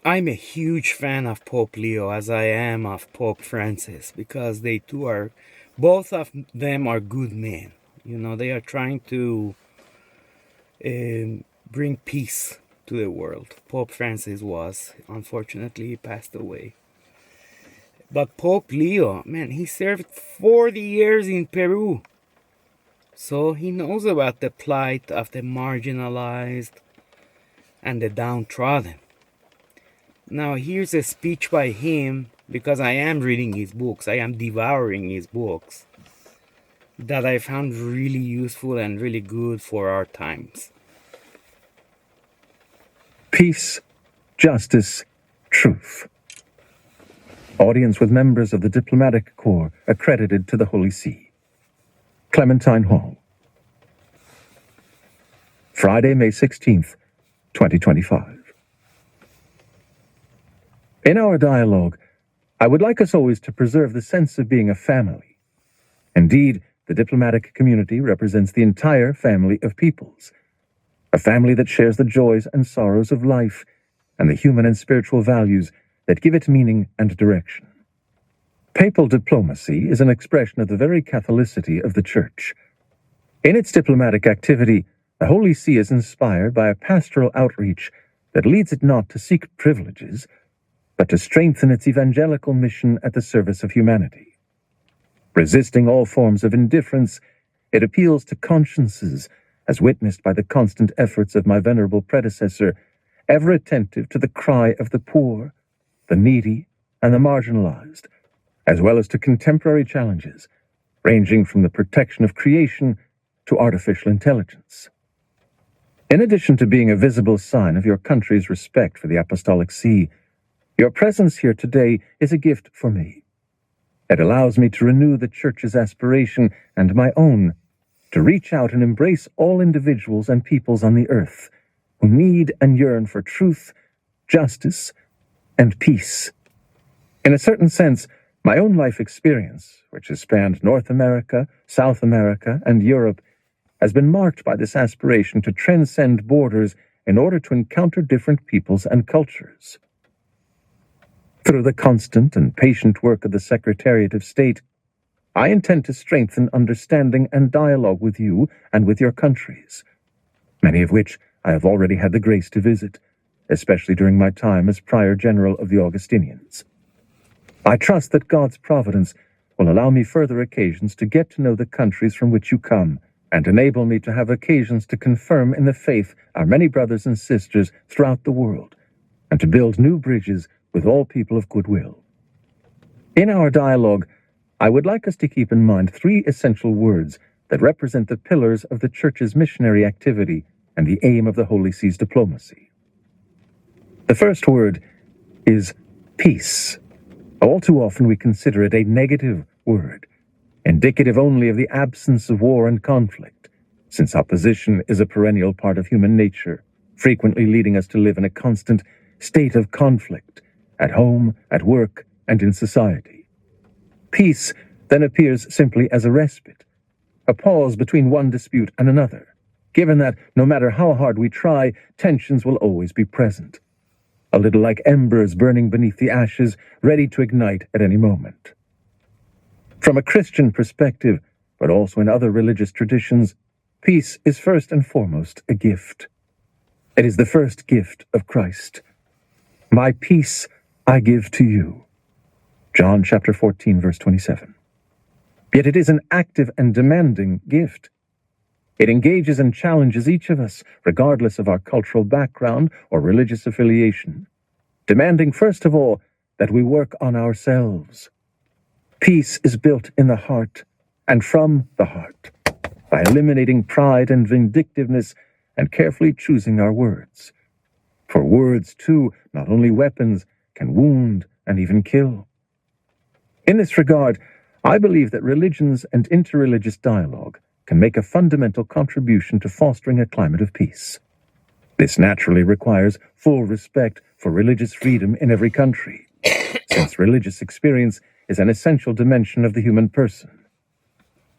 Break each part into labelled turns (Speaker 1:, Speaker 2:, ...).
Speaker 1: I'm a huge fan of Pope Leo, as I am of Pope Francis, because they two are, both of them are good men. You know, they are trying to bring peace to the world. Pope Francis was, unfortunately, he passed away. But Pope Leo, man, he served 40 years in Peru. So he knows about the plight of the marginalized and the downtrodden. Now, here's a speech by him, because I am reading his books, I am devouring his books, that I found really useful and really good for our times.
Speaker 2: Peace, justice, truth. Audience with members of the diplomatic corps accredited to the Holy See. Clementine Hall. Friday, May 16th, 2025. In our dialogue, I would like us always to preserve the sense of being a family. Indeed, the diplomatic community represents the entire family of peoples, a family that shares the joys and sorrows of life and the human and spiritual values that give it meaning and direction. Papal diplomacy is an expression of the very Catholicity of the Church. In its diplomatic activity, the Holy See is inspired by a pastoral outreach that leads it not to seek privileges, but to strengthen its evangelical mission at the service of humanity. Resisting all forms of indifference, it appeals to consciences, as witnessed by the constant efforts of my venerable predecessor, ever attentive to the cry of the poor, the needy, and the marginalized, as well as to contemporary challenges, ranging from the protection of creation to artificial intelligence. In addition to being a visible sign of your country's respect for the Apostolic See, your presence here today is a gift for me. It allows me to renew the Church's aspiration and my own to reach out and embrace all individuals and peoples on the earth who need and yearn for truth, justice, and peace. In a certain sense, my own life experience, which has spanned North America, South America, and Europe, has been marked by this aspiration to transcend borders in order to encounter different peoples and cultures. Through the constant and patient work of the Secretariat of State, I intend to strengthen understanding and dialogue with you and with your countries, many of which I have already had the grace to visit, especially during my time as Prior General of the Augustinians. I trust that God's providence will allow me further occasions to get to know the countries from which you come, and enable me to have occasions to confirm in the faith our many brothers and sisters throughout the world, and to build new bridges with all people of goodwill. In our dialogue, I would like us to keep in mind three essential words that represent the pillars of the Church's missionary activity and the aim of the Holy See's diplomacy. The first word is peace. All too often we consider it a negative word, indicative only of the absence of war and conflict, since opposition is a perennial part of human nature, frequently leading us to live in a constant state of conflict, at home, at work, and in society. Peace then appears simply as a respite, a pause between one dispute and another, given that no matter how hard we try, tensions will always be present, a little like embers burning beneath the ashes, ready to ignite at any moment. From a Christian perspective, but also in other religious traditions, peace is first and foremost a gift. It is the first gift of Christ. My peace I give to you. John chapter 14, verse 27. Yet it is an active and demanding gift. It engages and challenges each of us, regardless of our cultural background or religious affiliation, demanding first of all that we work on ourselves. Peace is built in the heart and from the heart, by eliminating pride and vindictiveness and carefully choosing our words. For words, too, not only weapons, can wound and even kill. In this regard, I believe that religions and interreligious dialogue can make a fundamental contribution to fostering a climate of peace. This naturally requires full respect for religious freedom in every country, since religious experience is an essential dimension of the human person.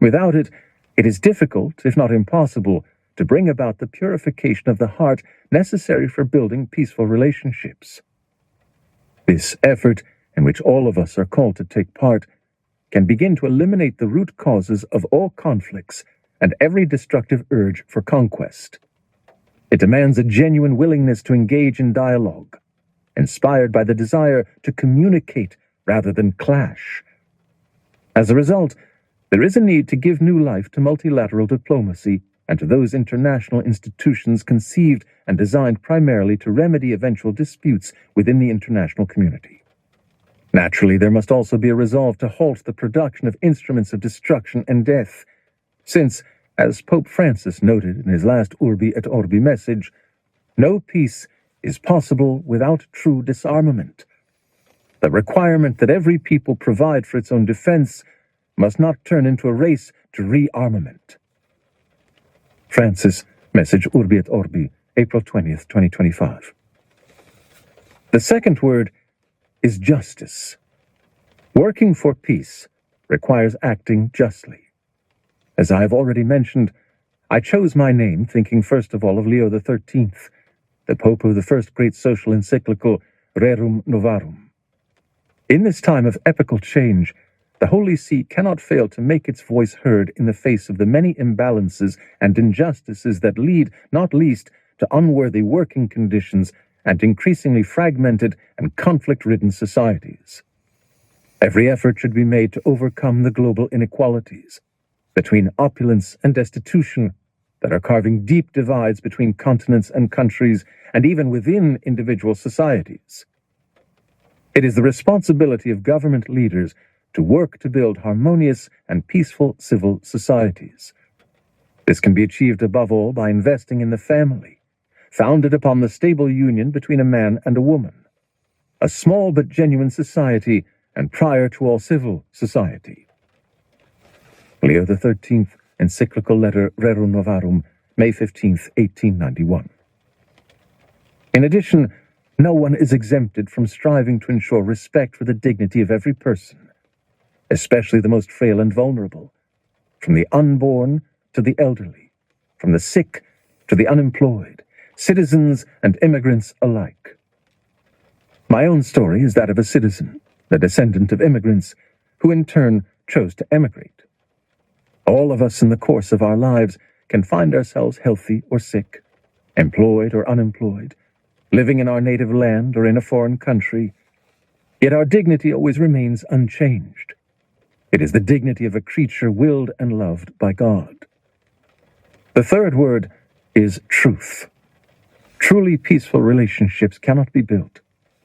Speaker 2: Without it, it is difficult, if not impossible, to bring about the purification of the heart necessary for building peaceful relationships. This effort, in which all of us are called to take part, can begin to eliminate the root causes of all conflicts and every destructive urge for conquest. It demands a genuine willingness to engage in dialogue, inspired by the desire to communicate rather than clash. As a result, there is a need to give new life to multilateral diplomacy and to those international institutions conceived and designed primarily to remedy eventual disputes within the international community. Naturally, there must also be a resolve to halt the production of instruments of destruction and death, since, as Pope Francis noted in his last Urbi et Orbi message, no peace is possible without true disarmament. The requirement that every people provide for its own defense must not turn into a race to rearmament. Francis, Message Urbi et Orbi, April 20th, 2025. The second word is justice. Working for peace requires acting justly. As I have already mentioned, I chose my name thinking first of all of Leo XIII, the Pope of the first great social encyclical, Rerum Novarum. In this time of epochal change, the Holy See cannot fail to make its voice heard in the face of the many imbalances and injustices that lead, not least, to unworthy working conditions and increasingly fragmented and conflict-ridden societies. Every effort should be made to overcome the global inequalities between opulence and destitution that are carving deep divides between continents and countries and even within individual societies. It is the responsibility of government leaders to work to build harmonious and peaceful civil societies. This can be achieved above all by investing in the family, founded upon the stable union between a man and a woman, a small but genuine society and prior to all civil society. Leo XIII, encyclical letter Rerum Novarum, May 15, 1891. In addition, no one is exempted from striving to ensure respect for the dignity of every person, especially the most frail and vulnerable, from the unborn to the elderly, from the sick to the unemployed, citizens and immigrants alike. My own story is that of a citizen, the descendant of immigrants, who in turn chose to emigrate. All of us in the course of our lives can find ourselves healthy or sick, employed or unemployed, living in our native land or in a foreign country, yet our dignity always remains unchanged. It is the dignity of a creature willed and loved by God. The third word is truth. Truly peaceful relationships cannot be built,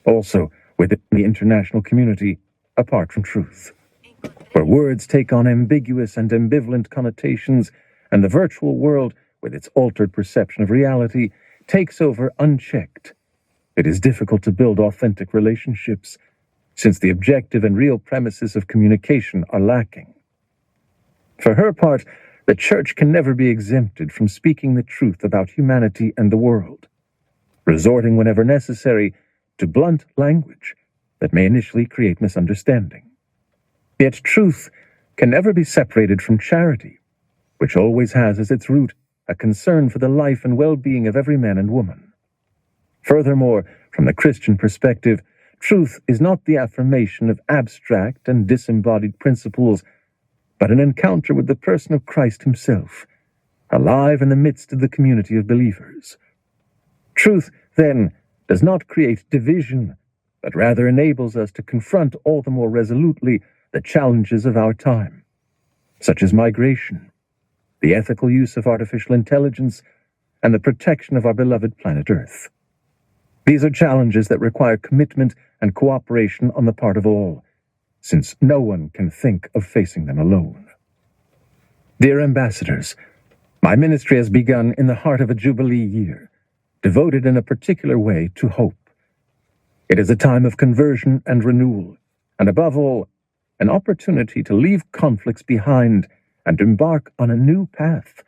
Speaker 2: also within the international community, apart from truth. Where words take on ambiguous and ambivalent connotations, and the virtual world, with its altered perception of reality, takes over unchecked, it is difficult to build authentic relationships, since the objective and real premises of communication are lacking. For her part, the Church can never be exempted from speaking the truth about humanity and the world, resorting whenever necessary to blunt language that may initially create misunderstanding. Yet truth can never be separated from charity, which always has as its root a concern for the life and well-being of every man and woman. Furthermore, from the Christian perspective, truth is not the affirmation of abstract and disembodied principles, but an encounter with the person of Christ himself, alive in the midst of the community of believers. Truth, then, does not create division, but rather enables us to confront all the more resolutely the challenges of our time, such as migration, the ethical use of artificial intelligence, and the protection of our beloved planet Earth. These are challenges that require commitment and cooperation on the part of all, since no one can think of facing them alone. Dear ambassadors, my ministry has begun in the heart of a Jubilee year, devoted in a particular way to hope. It is a time of conversion and renewal, and above all, an opportunity to leave conflicts behind and embark on a new path,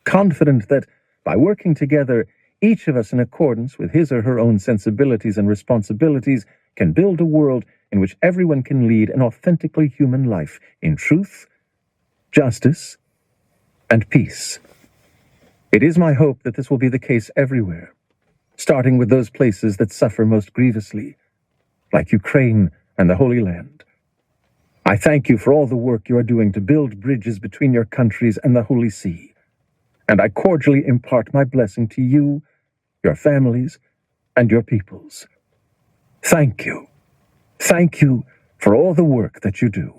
Speaker 2: confident that, by working together, each of us in accordance with his or her own sensibilities and responsibilities can build a world in which everyone can lead an authentically human life in truth, justice, and peace. It is my hope that this will be the case everywhere, starting with those places that suffer most grievously, like Ukraine and the Holy Land. I thank you for all the work you are doing to build bridges between your countries and the Holy See, and I cordially impart my blessing to you, your families, and your peoples. Thank you. Thank you for all the work that you do.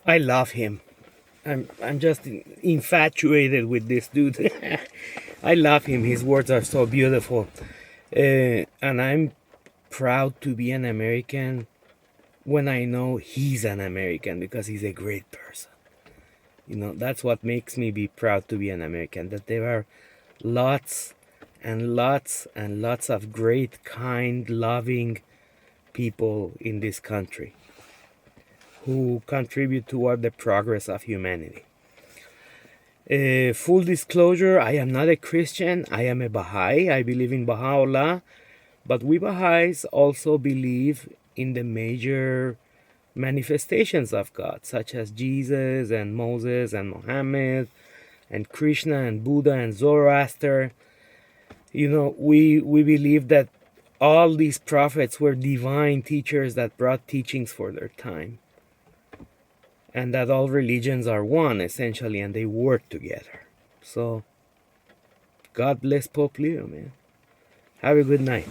Speaker 1: I love him. I'm just infatuated with this dude. I love him. His words are so beautiful. And I'm proud to be an American when I know he's an American, because he's a great person. You know, that's what makes me be proud to be an American, that there are lots and lots and lots of great, kind, loving people in this country who contribute toward the progress of humanity. Full disclosure, I am not a Christian. I am a Baha'i. I believe in Baha'u'llah. But we Baha'is also believe in the major manifestations of God, such as Jesus and Moses and Muhammad and Krishna and Buddha and Zoroaster. You know, we believe that all these prophets were divine teachers that brought teachings for their time, and that all religions are one, essentially, and they work together. So, God bless Pope Leo, man. Have a good night.